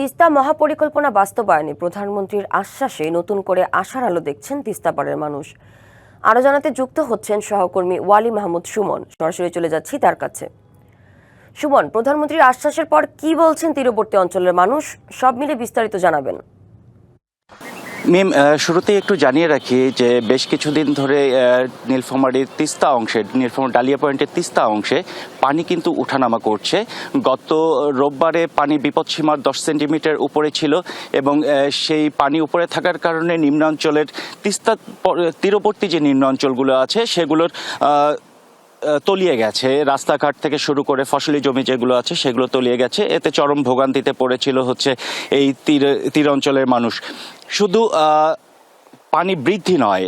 তিস্তা মহাপরিকল্পনা বাস্তবায়নে প্রধানমন্ত্রীর আশ্বাসে নতুন করে আশার আলো দেখছেন তিস্তাপাড়ের মানুষ। আরো জানাতে যুক্ত হচ্ছেন সহকর্মী ওয়ালি মাহমুদ সুমন। সরাসরি চলে যাচ্ছি তার কাছে। সুমন, প্রধানমন্ত্রীর আশ্বাসের পর কি বলছেন তীরবর্তী অঞ্চলের মানুষ? সব মিলে বিস্তারিত জানাবেন। মিম, শুরুতেই একটু জানিয়ে রাখি যে বেশ কিছুদিন ধরে নীলফামারীর তিস্তা অংশে, নীলফামারী ডালিয়া পয়েন্টের তিস্তা অংশে পানি কিন্তু উঠানামা করছে। গত রোববারে পানি বিপদসীমার 10 সেন্টিমিটার উপরে ছিল এবং সেই পানি উপরে থাকার কারণে নিম্নাঞ্চলের তিস্তা তীরবর্তী যে নিম্নাঞ্চলগুলো আছে সেগুলোর তলিয়ে গেছে। রাস্তাঘাট থেকে শুরু করে ফসলি জমি যেগুলো আছে সেগুলো তলিয়ে গেছে। এতে চরম ভোগান্তিতে পড়েছিল হচ্ছে এই তীর অঞ্চলের মানুষ। শুধু পানি বৃদ্ধি নয়,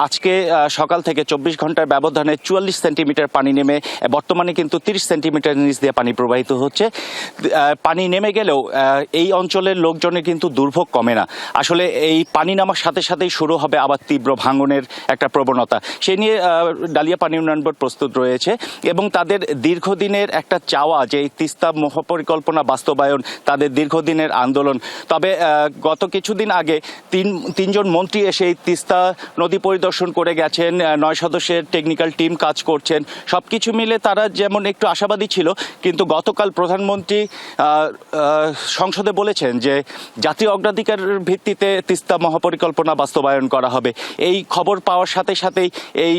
আজকে সকাল থেকে 24 ঘন্টার ব্যবধানে 44 সেন্টিমিটার পানি নেমে বর্তমানে কিন্তু 30 সেন্টিমিটার নিচ দিয়ে পানি প্রবাহিত হচ্ছে। পানি নেমে গেলেও এই অঞ্চলের লোকজনের কিন্তু দুর্ভোগ কমে না। আসলে এই পানি নামার সাথে সাথেই শুরু হবে আবার তীব্র ভাঙনের একটা প্রবণতা। সে নিয়ে ডালিয়া পানি উন্নয়ন বোর্ড প্রস্তুত রয়েছে এবং তাদের দীর্ঘদিনের একটা চাওয়া যে এই তিস্তা মহাপরিকল্পনা বাস্তবায়ন, তাদের দীর্ঘদিনের আন্দোলন। তবে গত কিছুদিন আগে তিনজন মন্ত্রী এসে এই তিস্তা নদী পরিদর্শন করে গেছেন। 9 সদস্যের টেকনিক্যাল টিম কাজ করছেন। সবকিছু মিলে তারা যেমন একটু আশাবাদী ছিল, কিন্তু গতকাল প্রধানমন্ত্রী সংসদে বলেছেন যে জাতীয় অগ্রাধিকার ভিত্তিতে তিস্তা মহাপরিকল্পনা বাস্তবায়ন করা হবে। এই খবর পাওয়ার সাথে সাথেই এই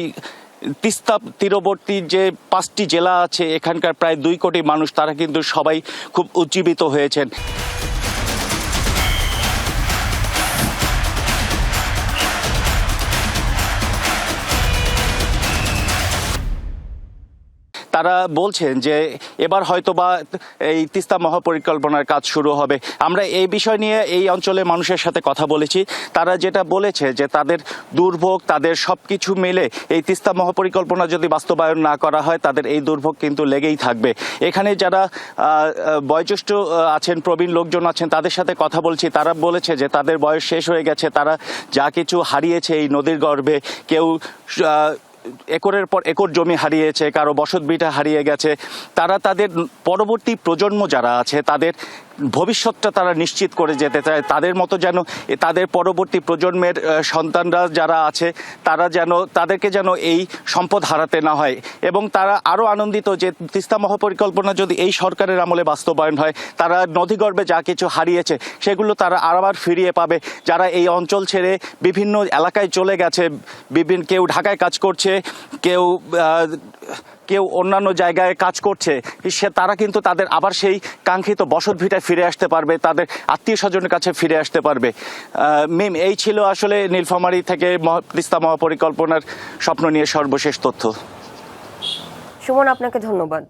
তিস্তা তীরবর্তী যে 5টি জেলা আছে, এখানকার প্রায় 2 কোটি মানুষ, তারা কিন্তু সবাই খুব উজ্জীবিত হয়েছেন। তারা বলছেন যে এবার হয়তোবা এই তিস্তা মহাপরিকল্পনার কাজ শুরু হবে। আমরা এই বিষয় নিয়ে এই অঞ্চলের মানুষের সাথে কথা বলেছি। তারা যেটা বলেছে যে তাদের দুর্ভোগ, তাদের সবকিছু মিলে এই তিস্তা মহাপরিকল্পনা যদি বাস্তবায়ন না করা হয়, তাদের এই দুর্ভোগ কিন্তু লেগেই থাকবে। এখানে যারা বয়োজ্যেষ্ঠ আছেন, প্রবীণ লোকজন আছেন, তাদের সাথে কথা বলছি। তারা বলেছে যে তাদের বয়স শেষ হয়ে গেছে, তারা যা কিছু হারিয়েছে এই নদীর গর্ভে, কেউ একরের পর একর জমি হারিয়েছে, কারো বসতভিটা হারিয়ে গেছে। তারা তাদের পরবর্তী প্রজন্ম যারা আছে তাদের ভবিষ্যৎটা তারা নিশ্চিত করে যেতে চায়। তাদের মতো যেন তাদের পরবর্তী প্রজন্মের সন্তানরা যারা আছে তাদেরকে যেন এই সম্পদ হারাতে না হয়। এবং তারা আরও আনন্দিত যে তিস্তা মহাপরিকল্পনা যদি এই সরকারের আমলে বাস্তবায়ন হয়, তারা নদীগর্ভে যা কিছু হারিয়েছে সেগুলো তারা আবার ফিরিয়ে পাবে। যারা এই অঞ্চল ছেড়ে বিভিন্ন এলাকায় চলে গেছে, কেউ ঢাকায় কাজ করছে, কেউ অন্যান্য জায়গায় কাজ করছে, তারা কিন্তু তাদের আবার সেই কাঙ্ক্ষিত বসতভিটায় ফিরে আসতে পারবে, তাদের আত্মীয় স্বজনের কাছে ফিরে আসতে পারবে। মিম, এই ছিল আসলে নীলফামারী থেকে তিস্তা মহাপরিকল্পনার স্বপ্ন নিয়ে সর্বশেষ তথ্য। সুমন, আপনাকে ধন্যবাদ।